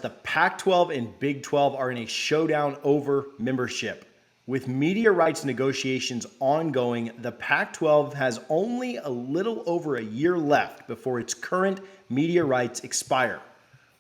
the Pac-12 and Big 12 are in a showdown over membership. With media rights negotiations ongoing, the Pac-12 has only a little over a year left before its current media rights expire.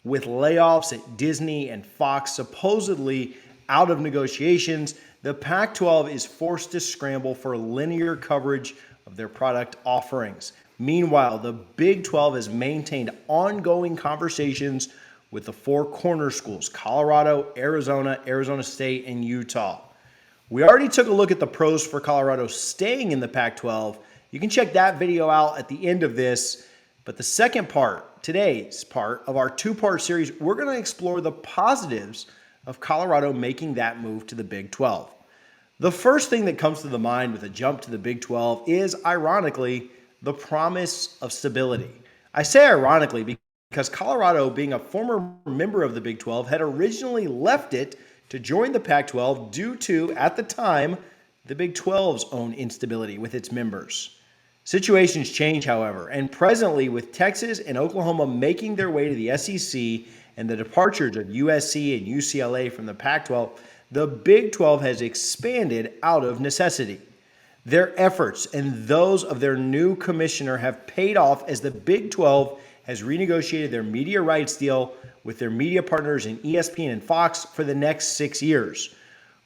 With layoffs at Disney and Fox supposedly out of negotiations, the Pac-12 is forced to scramble for linear coverage of their product offerings. Meanwhile, the Big 12 has maintained ongoing conversations with the four corner schools: Colorado, Arizona, Arizona State, and Utah. We already took a look at the pros for Colorado staying in the Pac-12. You can check that video out at the end of this. But the second part, today's part of our two-part series, we're going to explore the positives of Colorado making that move to the Big 12. The first thing that comes to the mind with a jump to the Big 12 is, ironically, the promise of stability. I say ironically because Colorado, being a former member of the Big 12, had originally left it to join the Pac-12 due to, at the time, the Big 12's own instability with its members. Situations change, however, and presently, with Texas and Oklahoma making their way to the SEC and the departures of USC and UCLA from the Pac-12, the Big 12 has expanded out of necessity. Their efforts and those of their new commissioner have paid off as the Big 12 has renegotiated their media rights deal with their media partners in ESPN and Fox for the next 6 years.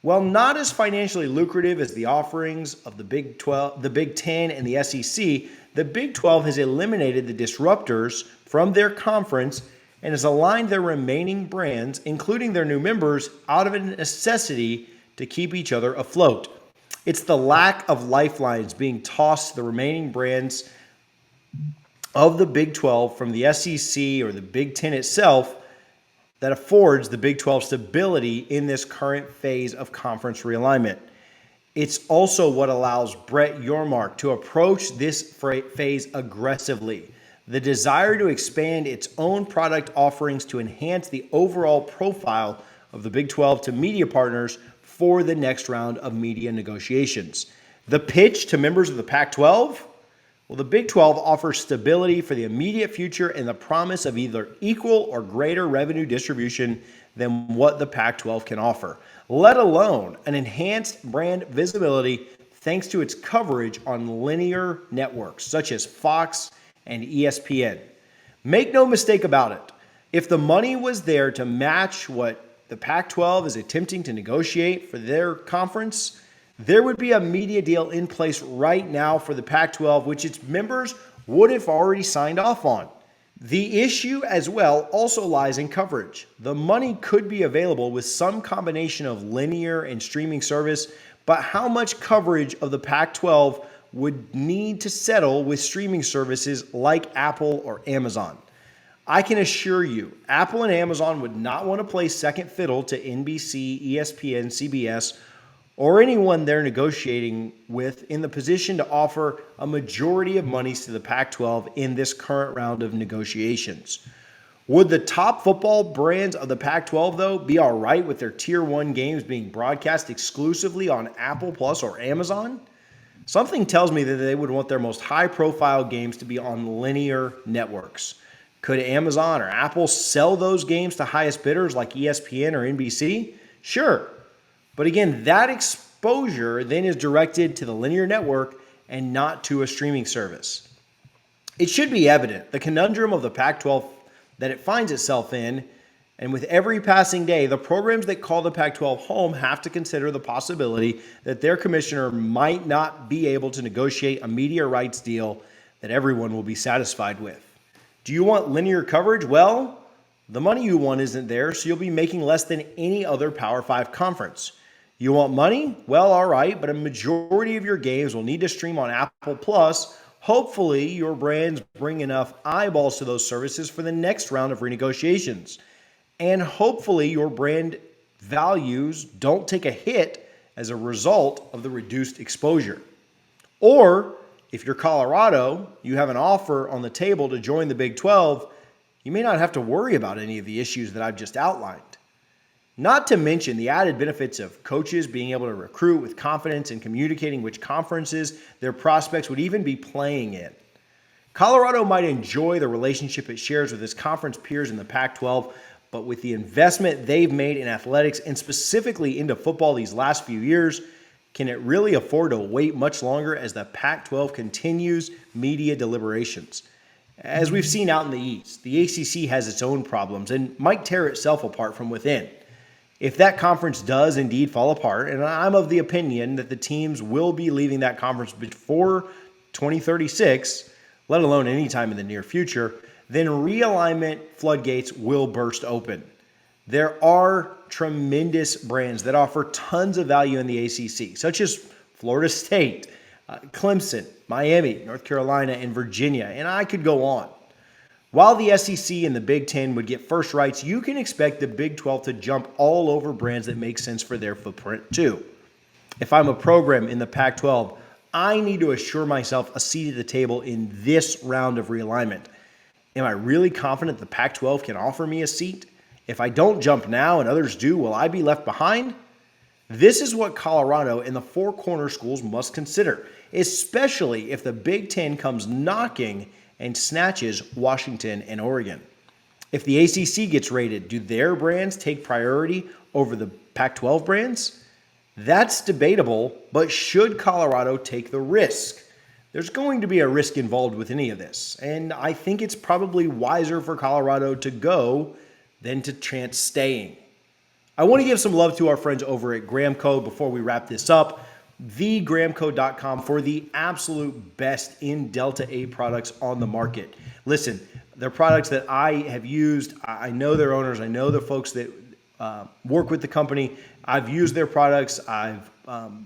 While not as financially lucrative as the offerings of the Big 12, the Big 10, and the SEC, the Big 12 has eliminated the disruptors from their conference and has aligned their remaining brands, including their new members, out of a necessity to keep each other afloat. It's the lack of lifelines being tossed to the remaining brands of the Big 12 from the SEC or the Big 10 itself that affords the Big 12 stability in this current phase of conference realignment. It's also what allows Brett Yormark to approach this phase aggressively. The desire to expand its own product offerings to enhance the overall profile of the Big 12 to media partners for the next round of media negotiations. The pitch to members of the Pac-12? Well, the Big 12 offers stability for the immediate future and the promise of either equal or greater revenue distribution than what the Pac-12 can offer, let alone an enhanced brand visibility thanks to its coverage on linear networks such as Fox and ESPN. Make no mistake about it. If the money was there to match what the Pac-12 is attempting to negotiate for their conference, there would be a media deal in place right now for the Pac-12, which its members would have already signed off on. The issue as well also lies in coverage. The money could be available with some combination of linear and streaming service, but how much coverage of the Pac-12 would need to settle with streaming services like Apple or Amazon? I can assure you, Apple and Amazon would not want to play second fiddle to NBC, ESPN, CBS, or anyone they're negotiating with in the position to offer a majority of monies to the Pac-12 in this current round of negotiations. Would the top football brands of the Pac-12, though, be all right with their Tier 1 games being broadcast exclusively on Apple Plus or Amazon? Something tells me that they would want their most high-profile games to be on linear networks. Could Amazon or Apple sell those games to highest bidders like ESPN or NBC? Sure. But again, that exposure then is directed to the linear network and not to a streaming service. It should be evident the conundrum of the Pac-12 that it finds itself in, and with every passing day, the programs that call the Pac-12 home have to consider the possibility that their commissioner might not be able to negotiate a media rights deal that everyone will be satisfied with. Do you want linear coverage? Well, the money you want isn't there, so you'll be making less than any other Power 5 conference. You want money? Well, all right, but a majority of your games will need to stream on Apple Plus. Hopefully, your brands bring enough eyeballs to those services for the next round of renegotiations. And hopefully, your brand values don't take a hit as a result of the reduced exposure. Or, if you're Colorado, you have an offer on the table to join the Big 12, you may not have to worry about any of the issues that I've just outlined. Not to mention the added benefits of coaches being able to recruit with confidence and communicating which conferences their prospects would even be playing in. Colorado might enjoy the relationship it shares with its conference peers in the Pac-12, but with the investment they've made in athletics and specifically into football these last few years, can it really afford to wait much longer as the Pac-12 continues media deliberations? As we've seen out in the East, the ACC has its own problems and might tear itself apart from within. If that conference does indeed fall apart, and I'm of the opinion that the teams will be leaving that conference before 2036, let alone anytime in the near future, then realignment floodgates will burst open. There are tremendous brands that offer tons of value in the ACC, such as Florida State, Clemson, Miami, North Carolina, and Virginia, and I could go on. While the SEC and the Big Ten would get first rights, you can expect the Big 12 to jump all over brands that make sense for their footprint too. If I'm a program in the Pac-12, I need to assure myself a seat at the table in this round of realignment. Am I really confident the Pac-12 can offer me a seat? If I don't jump now and others do, will I be left behind? This is what Colorado and the Four Corner schools must consider, especially if the Big Ten comes knocking and snatches Washington and Oregon. If the ACC gets rated, do their brands take priority over the Pac-12 brands? That's debatable, but should Colorado take the risk? There's going to be a risk involved with any of this, and I think it's probably wiser for Colorado to go than to chance staying. I want to give some love to our friends over at Gramco before we wrap this up. thegramco.com for the absolute best in Delta 8 products on the market. Listen, they're products that I have used. I know their owners. I know the folks that work with the company. I've used their products. I've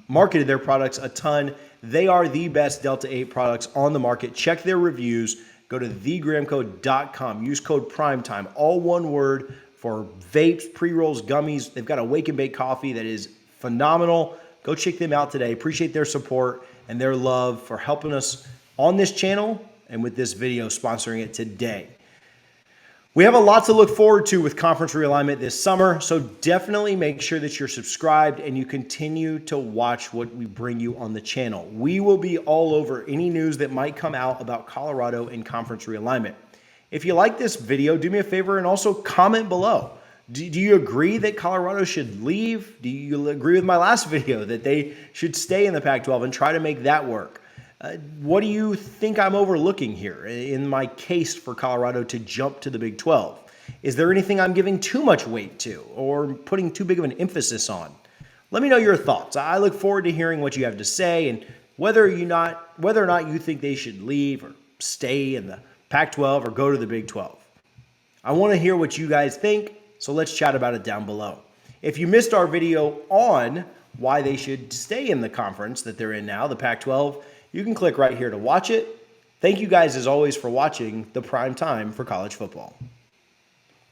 marketed their products a ton. They are the best Delta 8 products on the market. Check their reviews. Go to thegramco.com. Use code PRIMETIME, all one word, for vapes, pre-rolls, gummies. They've got a wake and bake coffee that is phenomenal. Go check them out today. Appreciate their support and their love for helping us on this channel and with this video sponsoring it today. We have a lot to look forward to with conference realignment this summer, so definitely make sure that you're subscribed and you continue to watch what we bring you on the channel. We will be all over any news that might come out about Colorado and conference realignment. If you like this video, do me a favor and also comment below. Do you agree that Colorado should leave? Do you agree with my last video that they should stay in the Pac-12 and try to make that work? What do you think I'm overlooking here in my case for Colorado to jump to the Big 12? Is there anything I'm giving too much weight to or putting too big of an emphasis on? Let me know your thoughts. I look forward to hearing what you have to say and whether or not you think they should leave or stay in the Pac-12 or go to the Big 12. I want to hear what you guys think, so let's chat about it down below. If you missed our video on why they should stay in the conference that they're in now, the Pac-12, you can click right here to watch it. Thank you guys, as always, for watching the prime time for college football.